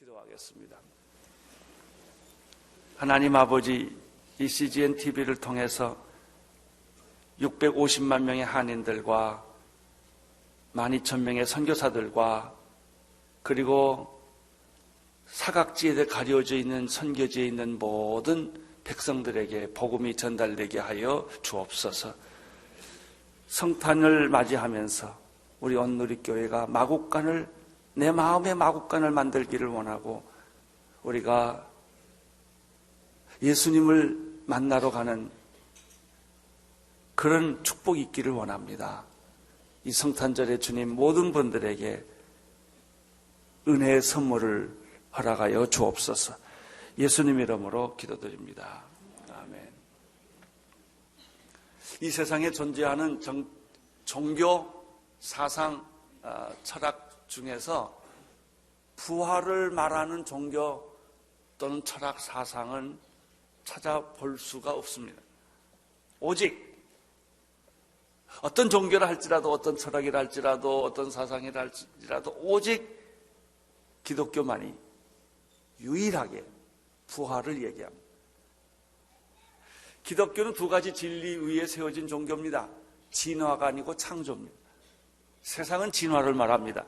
기도하겠습니다. 하나님 아버지, 이 CGN TV를 통해서 650만 명의 한인들과 12,000명의 선교사들과 그리고 사각지대에 가려져 있는 선교지에 있는 모든 백성들에게 복음이 전달되게 하여 주옵소서. 성탄을 맞이하면서 우리 온누리교회가 마국간을, 내 마음의 마국간을 만들기를 원하고 우리가 예수님을 만나러 가는 그런 축복이 있기를 원합니다. 이 성탄절에 주님 모든 분들에게 은혜의 선물을 허락하여 주옵소서. 예수님 이름으로 기도드립니다. 아멘. 이 세상에 존재하는 종교, 사상, 철학 중에서 부활을 말하는 종교 또는 철학, 사상은 찾아볼 수가 없습니다. 오직 어떤 종교를 할지라도, 어떤 철학이라 할지라도, 어떤 사상이라 할지라도 오직 기독교만이 유일하게 부활을 얘기합니다. 기독교는 두 가지 진리 위에 세워진 종교입니다. 진화가 아니고 창조입니다. 세상은 진화를 말합니다.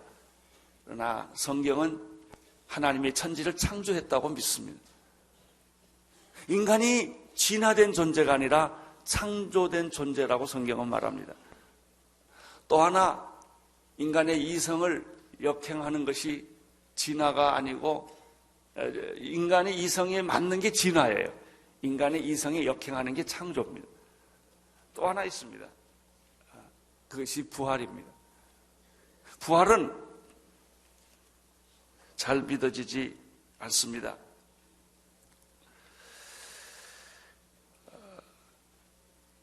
그러나 성경은 하나님이 천지를 창조했다고 믿습니다. 인간이 진화된 존재가 아니라 창조된 존재라고 성경은 말합니다. 또 하나, 인간의 이성을 역행하는 것이 진화가 아니고 인간의 이성에 맞는 게 진화예요. 인간의 이성에 역행하는 게 창조입니다. 또 하나 있습니다. 그것이 부활입니다. 부활은 잘 믿어지지 않습니다.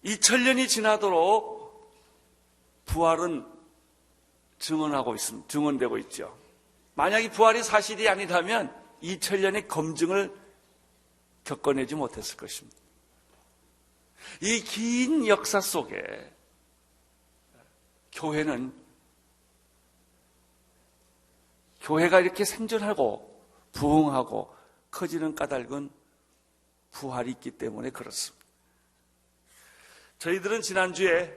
(2000년이) 지나도록 부활은 증언되고 있죠. 만약 이 부활이 사실이 아니라면 2000년의 검증을 겪어내지 못했을 것입니다. 이 긴 역사 속에 교회가 이렇게 생존하고 부흥하고 커지는 까닭은 부활이 있기 때문에 그렇습니다. 저희들은 지난주에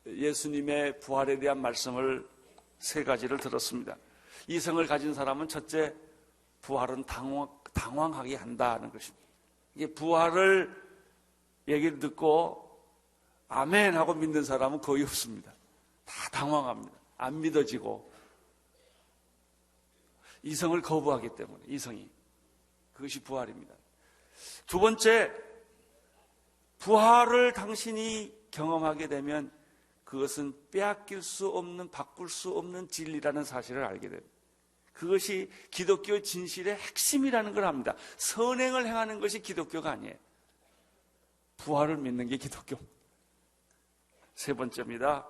예수님의 부활에 대한 말씀을 세 가지를 들었습니다. 이성을 가진 사람은 첫째, 부활은 당황하게 한다는 것입니다. 이게 부활을 얘기를 듣고 아멘 하고 믿는 사람은 거의 없습니다. 다 당황합니다. 안 믿어지고 이성을 거부하기 때문에, 이성이. 그것이 부활입니다. 두 번째, 부활을 당신이 경험하게 되면 그것은 빼앗길 수 없는, 바꿀 수 없는 진리라는 사실을 알게 됩니다. 그것이 기독교의 진실의 핵심이라는 걸 압니다. 선행을 행하는 것이 기독교가 아니에요. 부활을 믿는 게 기독교입니다. 세 번째입니다.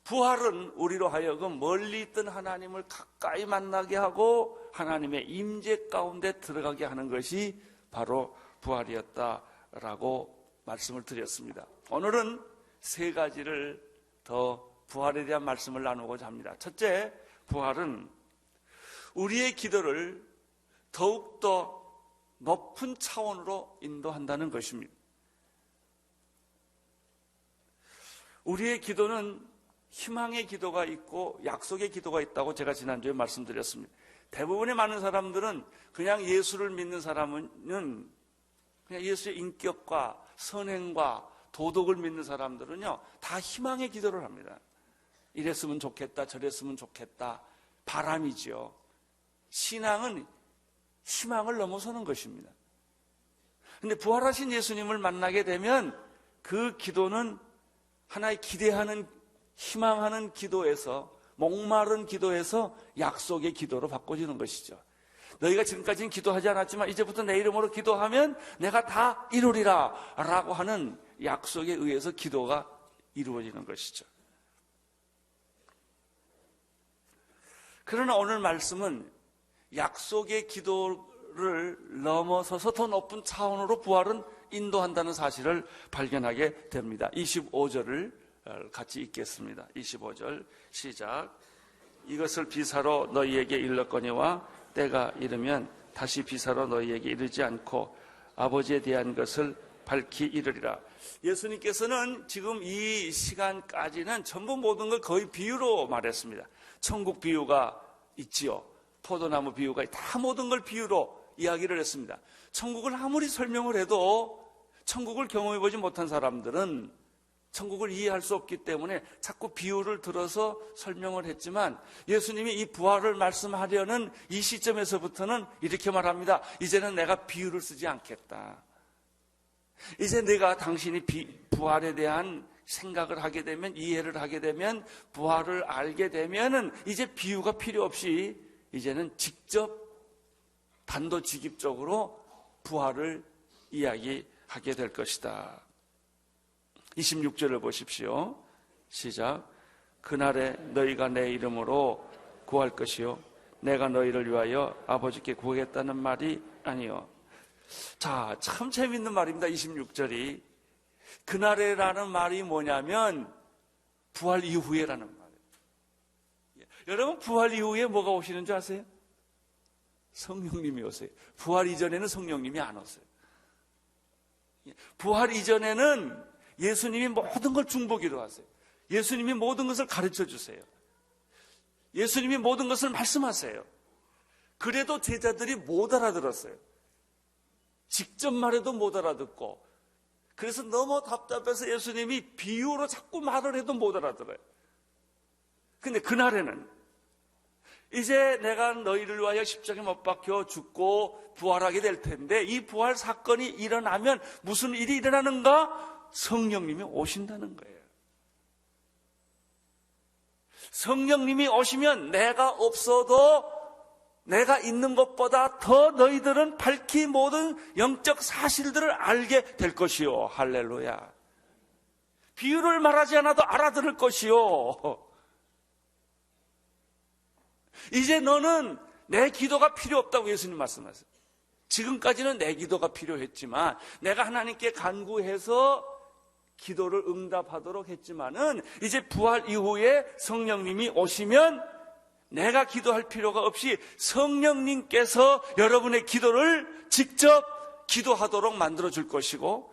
부활은 우리로 하여금 멀리 있던 하나님을 가까이 만나게 하고 하나님의 임재 가운데 들어가게 하는 것이 바로 부활이었다라고 말씀을 드렸습니다. 오늘은 세 가지를 더 부활에 대한 말씀을 나누고자 합니다. 첫째, 부활은 우리의 기도를 더욱더 높은 차원으로 인도한다는 것입니다. 우리의 기도는 희망의 기도가 있고 약속의 기도가 있다고 제가 지난주에 말씀드렸습니다. 대부분의 많은 사람들은 그냥 예수를 믿는 사람은 그냥 예수의 인격과 선행과 도덕을 믿는 사람들은요, 다 희망의 기도를 합니다. 이랬으면 좋겠다, 저랬으면 좋겠다, 바람이죠. 신앙은 희망을 넘어서는 것입니다. 그런데 부활하신 예수님을 만나게 되면 그 기도는 하나의 기대하는, 희망하는 기도에서, 목마른 기도에서 약속의 기도로 바꿔지는 것이죠. 너희가 지금까지는 기도하지 않았지만 이제부터 내 이름으로 기도하면 내가 다 이루리라 라고 하는 약속에 의해서 기도가 이루어지는 것이죠. 그러나 오늘 말씀은 약속의 기도를 넘어서서 더 높은 차원으로 부활은 인도한다는 사실을 발견하게 됩니다. 25절을 같이 읽겠습니다. 25절 시작. 이것을 비사로 너희에게 일렀거니와 때가 이르면 다시 비사로 너희에게 이르지 않고 아버지에 대한 것을 밝히 이르리라. 예수님께서는 지금 이 시간까지는 전부 모든 걸 거의 비유로 말했습니다. 천국 비유가 있지요. 포도나무 비유가 다 모든 걸 비유로 이야기를 했습니다. 천국을 아무리 설명을 해도 천국을 경험해보지 못한 사람들은 천국을 이해할 수 없기 때문에 자꾸 비유를 들어서 설명을 했지만, 예수님이 이 부활을 말씀하려는 이 시점에서부터는 이렇게 말합니다. 이제는 내가 비유를 쓰지 않겠다. 이제 내가 당신이 부활에 대한 생각을 하게 되면, 이해를 하게 되면, 부활을 알게 되면은 이제 비유가 필요 없이 이제는 직접 단도직입적으로 부활을 이야기하게 될 것이다. 26절을 보십시오. 시작. 그날에 너희가 내 이름으로 구할 것이요 내가 너희를 위하여 아버지께 구하겠다는 말이 아니요. 자, 참 재밌는 말입니다. 26절이. 그날에라는 말이 뭐냐면 부활 이후에라는 말이에요. 여러분, 부활 이후에 뭐가 오시는 줄 아세요? 성령님이 오세요. 부활 이전에는 성령님이 안 오세요. 부활 이전에는 예수님이 모든 걸 중보기도 하세요. 예수님이 모든 것을 가르쳐 주세요. 예수님이 모든 것을 말씀하세요. 그래도 제자들이 못 알아들었어요. 직접 말해도 못 알아듣고, 그래서 너무 답답해서 예수님이 비유로 자꾸 말을 해도 못 알아들어요. 근데 그날에는 이제 내가 너희를 위하여 십자가에 못 박혀 죽고 부활하게 될 텐데, 이 부활 사건이 일어나면 무슨 일이 일어나는가? 성령님이 오신다는 거예요. 성령님이 오시면 내가 없어도 내가 있는 것보다 더 너희들은 밝히 모든 영적 사실들을 알게 될 것이요. 할렐루야. 비유를 말하지 않아도 알아들을 것이요. 이제 너는 내 기도가 필요 없다고 예수님 말씀하세요. 지금까지는 내 기도가 필요했지만, 내가 하나님께 간구해서 기도를 응답하도록 했지만은, 이제 부활 이후에 성령님이 오시면 내가 기도할 필요가 없이 성령님께서 여러분의 기도를 직접 기도하도록 만들어 줄 것이고,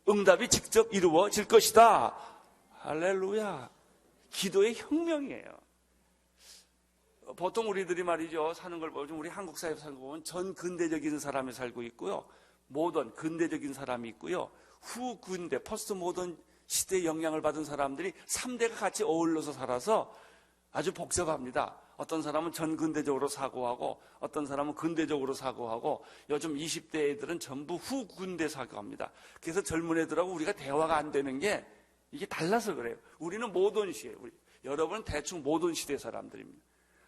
응답이 직접 이루어질 것이다. 할렐루야. 기도의 혁명이에요. 보통 우리들이 말이죠, 사는 걸 보면, 우리 한국 사회에 사는 거 보면 전 근대적인 사람이 살고 있고요, 모던 근대적인 사람이 있고요, 후 근대 포스트 모던 시대의 영향을 받은 사람들이 3대가 같이 어울러서 살아서 아주 복잡합니다. 어떤 사람은 전 근대적으로 사고하고, 어떤 사람은 근대적으로 사고하고, 요즘 20대 애들은 전부 후 근대 사고합니다. 그래서 젊은 애들하고 우리가 대화가 안 되는 게 이게 달라서 그래요. 우리는 모던 시대예요. 여러분은 대충 모던 시대 사람들입니다.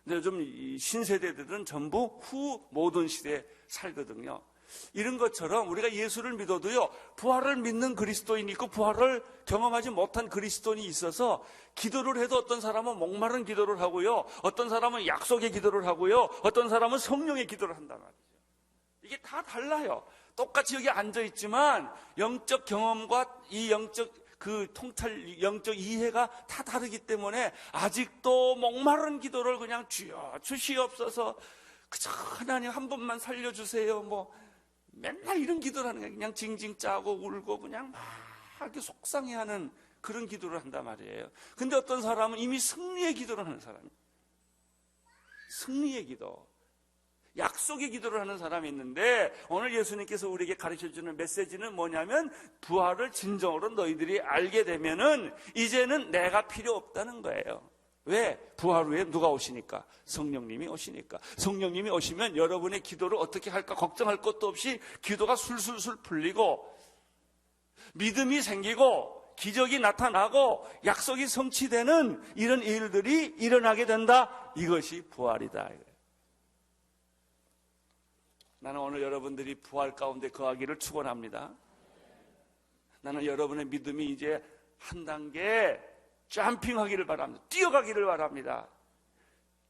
근데 요즘 이 신세대들은 전부 후 모던 시대에 살거든요. 이런 것처럼 우리가 예수를 믿어도요, 부활을 믿는 그리스도인이 있고 부활을 경험하지 못한 그리스도인이 있어서, 기도를 해도 어떤 사람은 목마른 기도를 하고요, 어떤 사람은 약속의 기도를 하고요, 어떤 사람은 성령의 기도를 한단 말이죠. 이게 다 달라요. 똑같이 여기 앉아있지만 영적 경험과 이 영적 영적 이해가 다 다르기 때문에, 아직도 목마른 기도를 그냥 주여 주시옵소서, 그저 하나님 한 번만 살려주세요, 맨날 이런 기도를 하는 거예요. 그냥 징징 짜고 울고 그냥 막 이렇게 속상해하는 그런 기도를 한단 말이에요. 근데 어떤 사람은 이미 승리의 기도를 하는 사람이에요. 승리의 기도, 약속의 기도를 하는 사람이 있는데, 오늘 예수님께서 우리에게 가르쳐주는 메시지는 뭐냐면, 부활을 진정으로 너희들이 알게 되면은 이제는 내가 필요 없다는 거예요. 왜? 부활 후에 누가 오시니까? 성령님이 오시니까. 성령님이 오시면 여러분의 기도를 어떻게 할까 걱정할 것도 없이 기도가 술술술 풀리고, 믿음이 생기고, 기적이 나타나고, 약속이 성취되는 이런 일들이 일어나게 된다. 이것이 부활이다. 나는 오늘 여러분들이 부활 가운데 거하기를 축원합니다. 나는 여러분의 믿음이 이제 한 단계 점핑하기를 바랍니다. 뛰어가기를 바랍니다.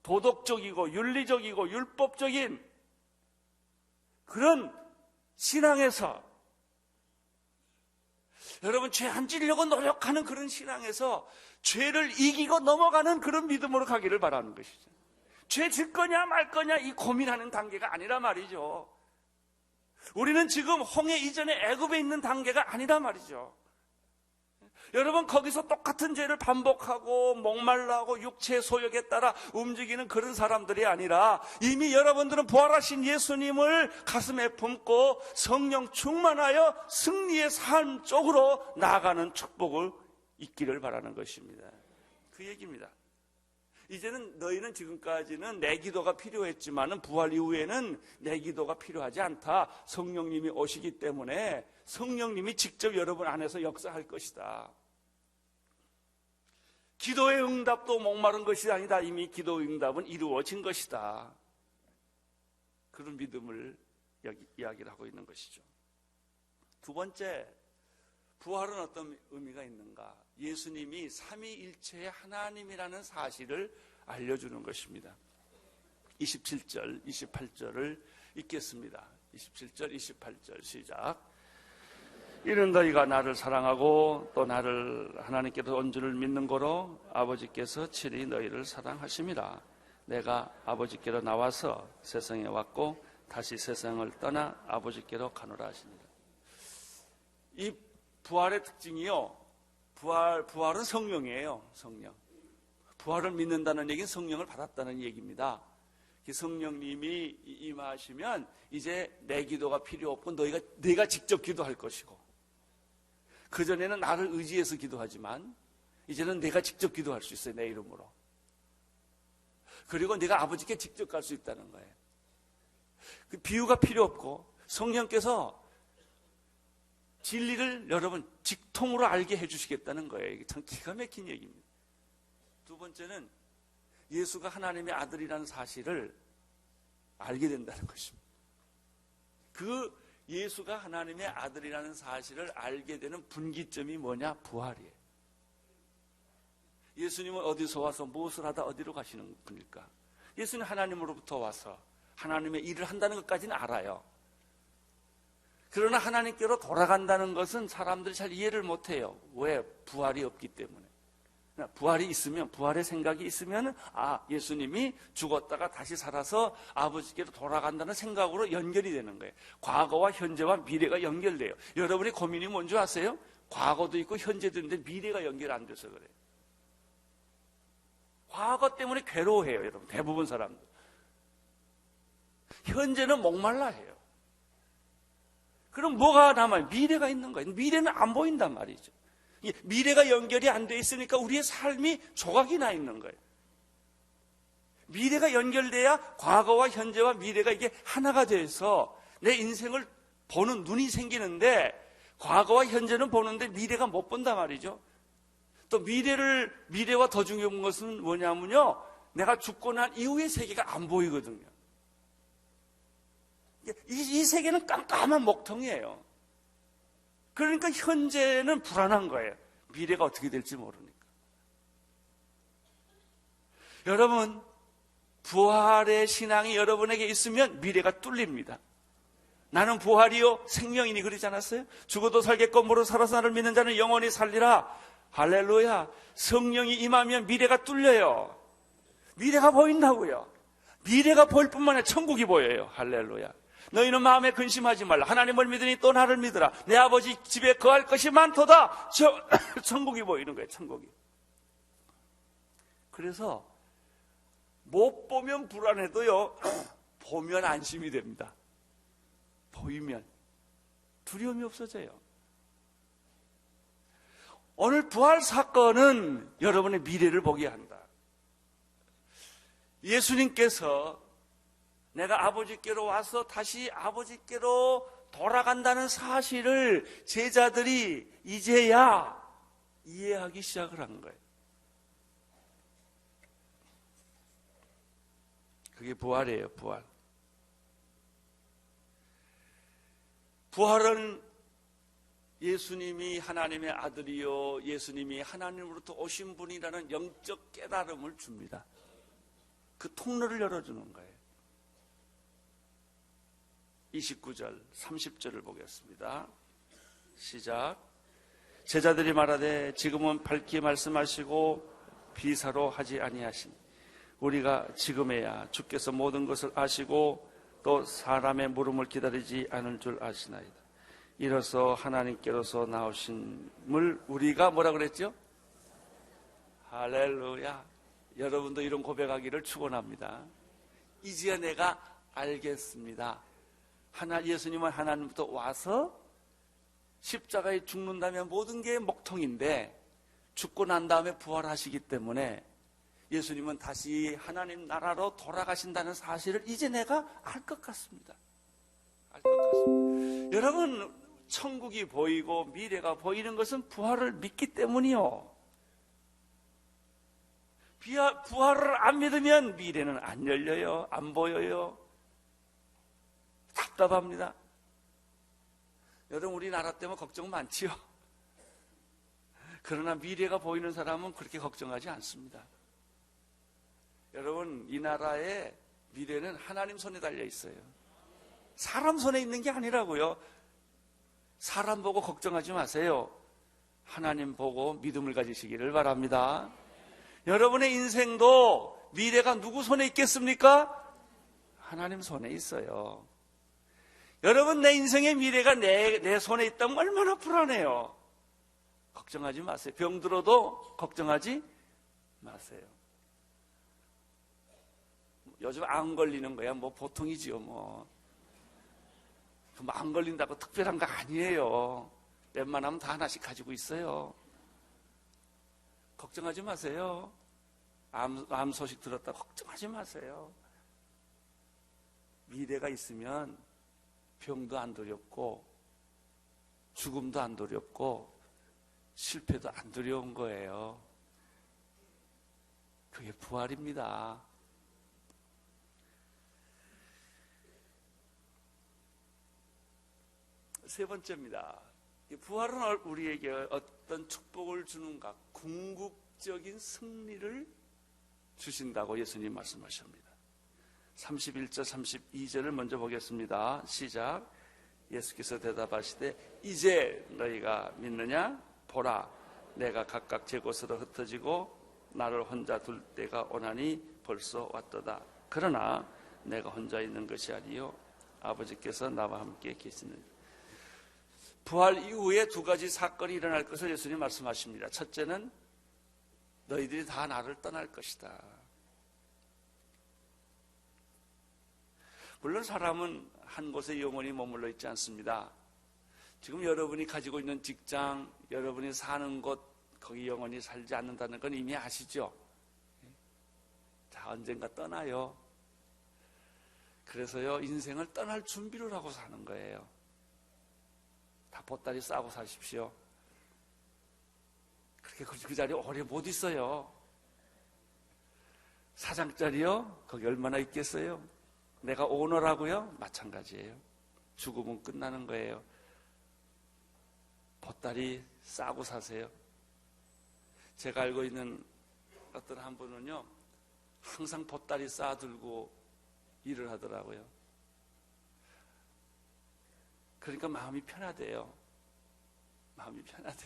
도덕적이고 윤리적이고 율법적인 그런 신앙에서, 여러분 죄 안 지려고 노력하는 그런 신앙에서 죄를 이기고 넘어가는 그런 믿음으로 가기를 바라는 것이죠. 죄 질 거냐 말 거냐 이 고민하는 단계가 아니라 말이죠. 우리는 지금 홍해 이전에 애굽에 있는 단계가 아니라 말이죠. 여러분, 거기서 똑같은 죄를 반복하고 목말라하고 육체의 소욕에 따라 움직이는 그런 사람들이 아니라 이미 여러분들은 부활하신 예수님을 가슴에 품고 성령 충만하여 승리의 삶 쪽으로 나아가는 축복을 있기를 바라는 것입니다. 그 얘기입니다. 이제는 너희는 지금까지는 내 기도가 필요했지만 부활 이후에는 내 기도가 필요하지 않다. 성령님이 오시기 때문에 성령님이 직접 여러분 안에서 역사할 것이다. 기도의 응답도 목마른 것이 아니다. 이미 기도의 응답은 이루어진 것이다. 그런 믿음을 이야기를 하고 있는 것이죠. 두 번째, 부활은 어떤 의미가 있는가? 예수님이 삼위일체의 하나님이라는 사실을 알려주는 것입니다. 27절, 28절을 읽겠습니다. 27절, 28절 시작. 이는 너희가 나를 사랑하고 또 나를 하나님께서 온 줄을 믿는 거로 아버지께서 친히 너희를 사랑하심이라. 내가 아버지께로 나와서 세상에 왔고 다시 세상을 떠나 아버지께로 가노라 하시니라. 이 부활의 특징이요, 부활은 성령이에요. 성령. 부활을 믿는다는 얘기는 성령을 받았다는 얘기입니다. 성령님이 임하시면 이제 내 기도가 필요 없고 내가 직접 기도할 것이고, 그전에는 나를 의지해서 기도하지만 이제는 내가 직접 기도할 수 있어요. 내 이름으로. 그리고 내가 아버지께 직접 갈 수 있다는 거예요. 그 비유가 필요 없고 성령께서 진리를 여러분 직통으로 알게 해주시겠다는 거예요. 이게 참 기가 막힌 얘기입니다. 두 번째는 예수가 하나님의 아들이라는 사실을 알게 된다는 것입니다. 그 예수가 하나님의 아들이라는 사실을 알게 되는 분기점이 뭐냐? 부활이에요. 예수님은 어디서 와서 무엇을 하다 어디로 가시는 분일까? 예수는 하나님으로부터 와서 하나님의 일을 한다는 것까지는 알아요. 그러나 하나님께로 돌아간다는 것은 사람들이 잘 이해를 못해요. 왜? 부활이 없기 때문에. 부활이 있으면, 부활의 생각이 있으면, 예수님이 죽었다가 다시 살아서 아버지께로 돌아간다는 생각으로 연결이 되는 거예요. 과거와 현재와 미래가 연결돼요. 여러분의 고민이 뭔지 아세요? 과거도 있고 현재도 있는데 미래가 연결 안 돼서 그래요. 과거 때문에 괴로워해요, 여러분. 대부분 사람들. 현재는 목말라 해요. 그럼 뭐가 남아요? 미래가 있는 거예요. 미래는 안 보인단 말이죠. 미래가 연결이 안 돼 있으니까 우리의 삶이 조각이 나 있는 거예요. 미래가 연결돼야 과거와 현재와 미래가 이게 하나가 돼서 내 인생을 보는 눈이 생기는데, 과거와 현재는 보는데 미래가 못 본단 말이죠. 또 미래와 더 중요한 것은 뭐냐면요, 내가 죽고 난 이후의 세계가 안 보이거든요. 이 세계는 깜깜한 목통이에요. 그러니까 현재는 불안한 거예요. 미래가 어떻게 될지 모르니까. 여러분, 부활의 신앙이 여러분에게 있으면 미래가 뚫립니다. 나는 부활이요 생명이니 그러지 않았어요? 죽어도 살겠고 무릇 살아서 나를 믿는 자는 영원히 살리라. 할렐루야. 성령이 임하면 미래가 뚫려요. 미래가 보인다고요. 미래가 보일 뿐만 아니라 천국이 보여요. 할렐루야. 너희는 마음에 근심하지 말라. 하나님을 믿으니 또 나를 믿으라. 내 아버지 집에 거할 것이 많도다. 천국이 보이는 거예요. 천국이. 그래서 못 보면 불안해도요, 보면 안심이 됩니다. 보이면 두려움이 없어져요. 오늘 부활 사건은 여러분의 미래를 보게 한다. 예수님께서 내가 아버지께로 와서 다시 아버지께로 돌아간다는 사실을 제자들이 이제야 이해하기 시작을 한 거예요. 그게 부활이에요, 부활. 부활은 예수님이 하나님의 아들이요, 예수님이 하나님으로부터 오신 분이라는 영적 깨달음을 줍니다. 그 통로를 열어주는 거예요. 29절, 30절을 보겠습니다. 시작. 제자들이 말하되 지금은 밝히 말씀하시고 비사로 하지 아니하시니 우리가 지금에야 주께서 모든 것을 아시고 또 사람의 물음을 기다리지 않을 줄 아시나이다. 이로써 하나님께로서 나오심을 우리가 뭐라 그랬죠? 할렐루야. 여러분도 이런 고백하기를 축원합니다. 이제야 내가 알겠습니다. 예수님은 하나님부터 와서 십자가에 죽는다면 모든 게 먹통인데 죽고 난 다음에 부활하시기 때문에 예수님은 다시 하나님 나라로 돌아가신다는 사실을 이제 내가 알 것 같습니다. 알 것 같습니다. 여러분, 천국이 보이고 미래가 보이는 것은 부활을 믿기 때문이요. 부활을 안 믿으면 미래는 안 열려요. 안 보여요. 답답합니다. 여러분, 우리나라 때문에 걱정 많지요. 그러나 미래가 보이는 사람은 그렇게 걱정하지 않습니다. 여러분, 이 나라의 미래는 하나님 손에 달려 있어요. 사람 손에 있는 게 아니라고요. 사람 보고 걱정하지 마세요. 하나님 보고 믿음을 가지시기를 바랍니다. 여러분의 인생도 미래가 누구 손에 있겠습니까? 하나님 손에 있어요. 여러분, 내 인생의 미래가 내 손에 있다면 얼마나 불안해요. 걱정하지 마세요. 병들어도 걱정하지 마세요. 요즘 안 걸리는 거야 뭐 보통이지요. 뭐 안 걸린다고 특별한 거 아니에요. 웬만하면 다 하나씩 가지고 있어요. 걱정하지 마세요. 암 소식 들었다 걱정하지 마세요. 미래가 있으면 병도 안 두렵고 죽음도 안 두렵고 실패도 안 두려운 거예요. 그게 부활입니다. 세 번째입니다. 부활은 우리에게 어떤 축복을 주는가? 궁극적인 승리를 주신다고 예수님 말씀하십니다. 31절 32절을 먼저 보겠습니다. 시작. 예수께서 대답하시되 이제 너희가 믿느냐? 보라, 내가 각각 제 곳으로 흩어지고 나를 혼자 둘 때가 오나니 벌써 왔도다. 그러나 내가 혼자 있는 것이 아니요 아버지께서 나와 함께 계시는. 부활 이후에 두 가지 사건이 일어날 것을 예수님 말씀하십니다. 첫째는 너희들이 다 나를 떠날 것이다. 물론 사람은 한 곳에 영원히 머물러 있지 않습니다. 지금 여러분이 가지고 있는 직장, 여러분이 사는 곳, 거기 영원히 살지 않는다는 건 이미 아시죠? 자, 언젠가 떠나요. 그래서요, 인생을 떠날 준비를 하고 사는 거예요. 다 보따리 싸고 사십시오. 그렇게 그 자리에 오래 못 있어요. 사장자리요? 거기 얼마나 있겠어요? 내가 오너라고요? 마찬가지예요. 죽으면 끝나는 거예요. 보따리 싸고 사세요. 제가 알고 있는 어떤 한 분은요, 항상 보따리 싸들고 일을 하더라고요. 그러니까 마음이 편하대요. 마음이 편하대.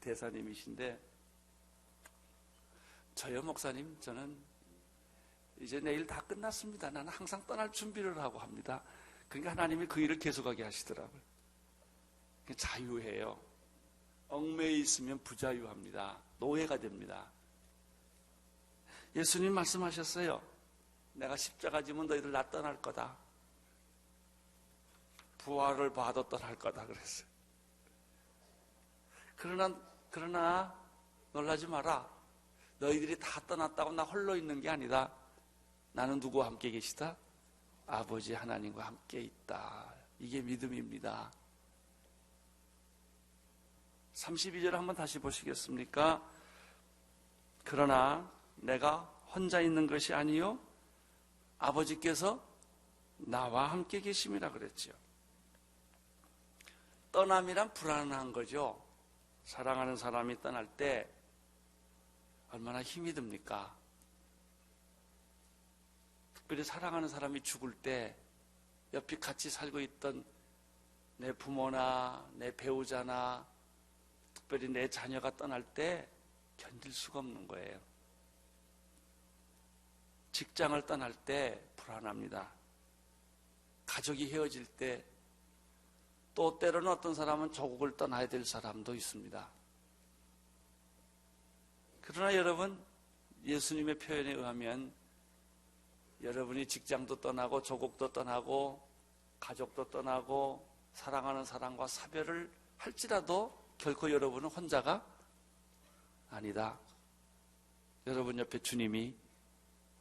대사님이신데, 저요 목사님, 저는 이제 내일 다 끝났습니다. 나는 항상 떠날 준비를 하고 합니다. 그러니까 하나님이 그 일을 계속하게 하시더라고요. 자유해요. 얽매여 있으면 부자유합니다. 노예가 됩니다. 예수님 말씀하셨어요. 내가 십자가 지면 너희들 나 떠날 거다. 부활을 봐도 떠날 거다 그랬어요. 그러나 놀라지 마라. 너희들이 다 떠났다고 나 홀로 있는 게 아니다. 나는 누구와 함께 계시다? 아버지 하나님과 함께 있다. 이게 믿음입니다. 32절 한번 다시 보시겠습니까? 그러나 내가 혼자 있는 것이 아니요 아버지께서 나와 함께 계심이라 그랬죠. 떠남이란 불안한 거죠. 사랑하는 사람이 떠날 때 얼마나 힘이 듭니까? 특별히 사랑하는 사람이 죽을 때 옆에 같이 살고 있던 내 부모나 내 배우자나 특별히 내 자녀가 떠날 때 견딜 수가 없는 거예요. 직장을 떠날 때 불안합니다. 가족이 헤어질 때, 또 때로는 어떤 사람은 조국을 떠나야 될 사람도 있습니다. 그러나 여러분, 예수님의 표현에 의하면 여러분이 직장도 떠나고 조국도 떠나고 가족도 떠나고 사랑하는 사람과 사별을 할지라도 결코 여러분은 혼자가 아니다. 여러분 옆에 주님이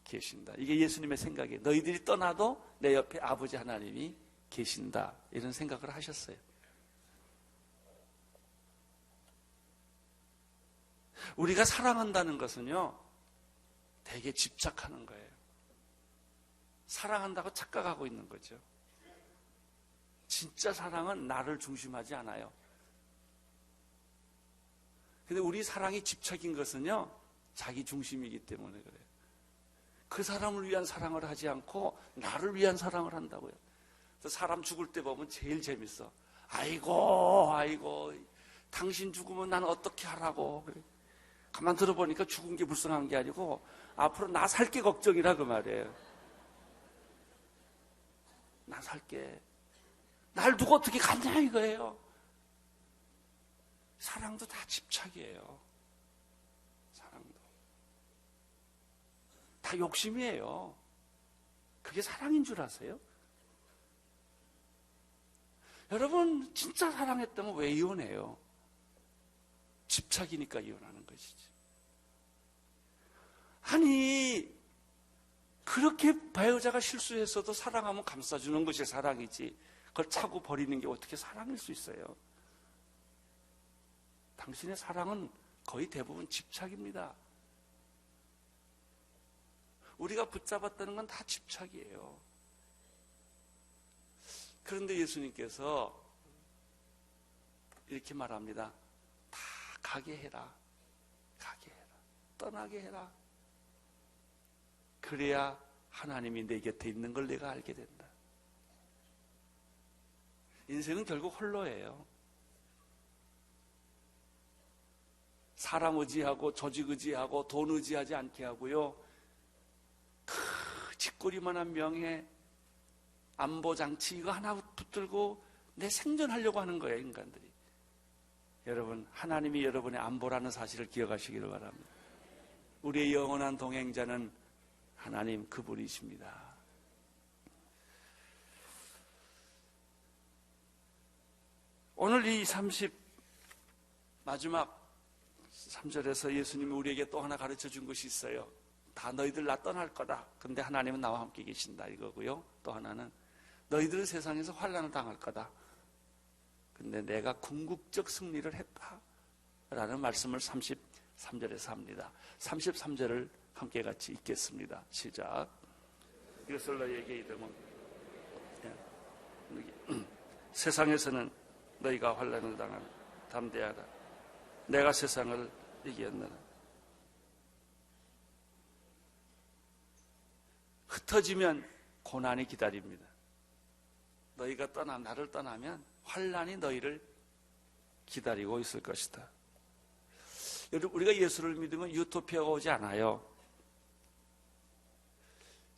계신다. 이게 예수님의 생각이에요. 너희들이 떠나도 내 옆에 아버지 하나님이 계신다. 이런 생각을 하셨어요. 우리가 사랑한다는 것은요, 되게 집착하는 거예요. 사랑한다고 착각하고 있는 거죠. 진짜 사랑은 나를 중심하지 않아요. 근데 우리 사랑이 집착인 것은요, 자기 중심이기 때문에 그래요. 그 사람을 위한 사랑을 하지 않고 나를 위한 사랑을 한다고요. 그래서 사람 죽을 때 보면 제일 재밌어. 아이고, 당신 죽으면 난 어떻게 하라고. 그래. 가만 들어보니까 죽은 게 불쌍한 게 아니고 앞으로 나 살게 걱정이라 그 말이에요. 나 살게. 날 두고 어떻게 갔냐 이거예요. 사랑도 다 집착이에요. 사랑도. 다 욕심이에요. 그게 사랑인 줄 아세요? 여러분 진짜 사랑했다면 왜 이혼해요? 집착이니까 이혼하는 것이지. 아니 그렇게 배우자가 실수했어도 사랑하면 감싸주는 것이 사랑이지, 그걸 차고 버리는 게 어떻게 사랑일 수 있어요? 당신의 사랑은 거의 대부분 집착입니다. 우리가 붙잡았다는 건 다 집착이에요. 그런데 예수님께서 이렇게 말합니다. 다 가게 해라. 가게 해라. 떠나게 해라. 그래야 하나님이 내 곁에 있는 걸 내가 알게 된다. 인생은 결국 홀로예요. 사람 의지하고 조직 의지하고 돈 의지하지 않게 하고요. 그 쥐꼬리만한 명예, 안보장치 이거 하나 붙들고 내 생존하려고 하는 거예요, 인간들이. 여러분, 하나님이 여러분의 안보라는 사실을 기억하시기를 바랍니다. 우리의 영원한 동행자는 하나님 그분이십니다. 오늘 이 마지막 3절에서 예수님이 우리에게 또 하나 가르쳐 준 것이 있어요. 다 너희들 나 떠날 거다. 근데 하나님은 나와 함께 계신다 이거고요. 또 하나는 너희들은 세상에서 환난을 당할 거다. 근데 내가 궁극적 승리를 했다. 라는 말씀을 33절에서 합니다. 33절을 함께 같이 읽겠습니다. 시작. 이것을 너희에게 이르면 세상에서는 너희가 환난을 당하면 담대하라. 내가 세상을 이겼느라. 흩어지면 고난이 기다립니다. 너희가 나를 떠나면 환난이 너희를 기다리고 있을 것이다. 우리가 예수를 믿으면 유토피아가 오지 않아요.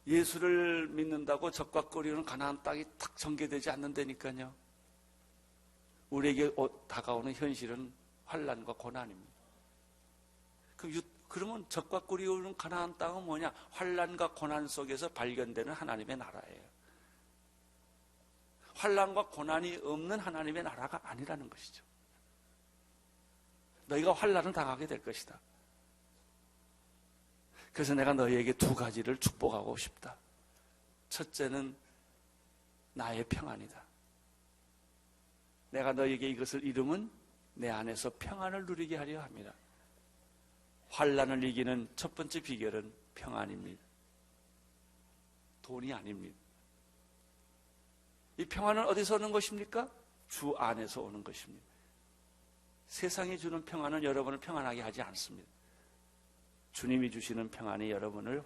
예수를 믿는다고 적과 꿀이는 가나안 땅이 탁 전개되지 않는다니까요. 우리에게 다가오는 현실은 환난과 고난입니다. 그러면 적과 꿀이 오는 가나안 땅은 뭐냐? 환난과 고난 속에서 발견되는 하나님의 나라예요. 환난과 고난이 없는 하나님의 나라가 아니라는 것이죠. 너희가 환난을 당하게 될 것이다. 그래서 내가 너희에게 두 가지를 축복하고 싶다. 첫째는 나의 평안이다. 내가 너희에게 이것을 이루면 내 안에서 평안을 누리게 하려 합니다. 환난을 이기는 첫 번째 비결은 평안입니다. 돈이 아닙니다. 이 평안은 어디서 오는 것입니까? 주 안에서 오는 것입니다. 세상이 주는 평안은 여러분을 평안하게 하지 않습니다. 주님이 주시는 평안이 여러분을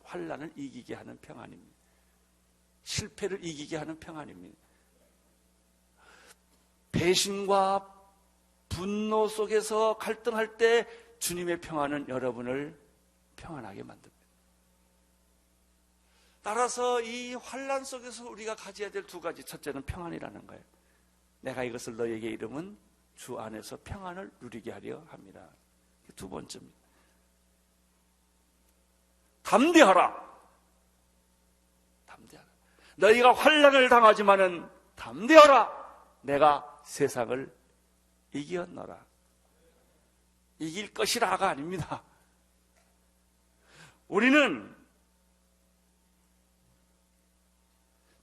환난을 이기게 하는 평안입니다. 실패를 이기게 하는 평안입니다. 배신과 분노 속에서 갈등할 때 주님의 평안은 여러분을 평안하게 만듭니다. 따라서 이 환난 속에서 우리가 가져야 될 두 가지, 첫째는 평안이라는 거예요. 내가 이것을 너에게 이름은 주 안에서 평안을 누리게 하려 합니다. 두 번째입니다. 담대하라. 담대하라. 너희가 환난을 당하지만은 담대하라. 내가 세상을 이겼노라. 이길 것이라가 아닙니다. 우리는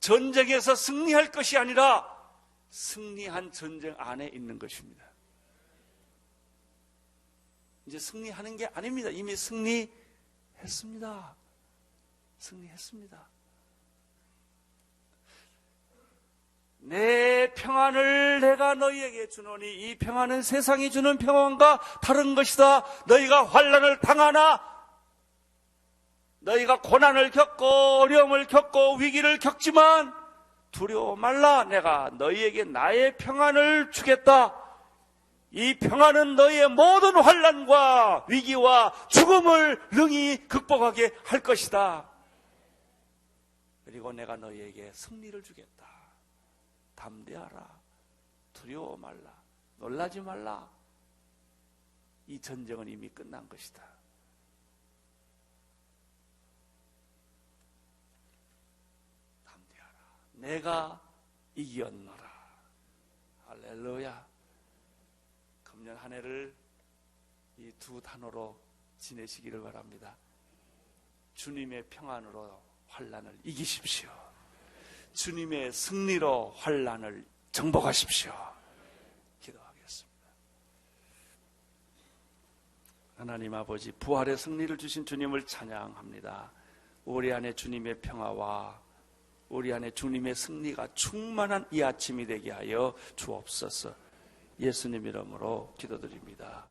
전쟁에서 승리할 것이 아니라 승리한 전쟁 안에 있는 것입니다. 이제 승리하는 게 아닙니다. 이미 승리했습니다. 승리했습니다. 내 평안을 내가 너희에게 주노니 이 평안은 세상이 주는 평안과 다른 것이다. 너희가 환난을 당하나 너희가 고난을 겪고 어려움을 겪고 위기를 겪지만 두려워 말라. 내가 너희에게 나의 평안을 주겠다. 이 평안은 너희의 모든 환난과 위기와 죽음을 능히 극복하게 할 것이다. 그리고 내가 너희에게 승리를 주겠다. 담대하라. 두려워 말라. 놀라지 말라. 이 전쟁은 이미 끝난 것이다. 담대하라. 내가 이겼노라. 할렐루야. 금년 한 해를 이 두 단어로 지내시기를 바랍니다. 주님의 평안으로 환난을 이기십시오. 주님의 승리로 환난을 정복하십시오. 기도하겠습니다. 하나님 아버지, 부활의 승리를 주신 주님을 찬양합니다. 우리 안에 주님의 평화와 우리 안에 주님의 승리가 충만한 이 아침이 되게 하여 주옵소서. 예수님 이름으로 기도드립니다.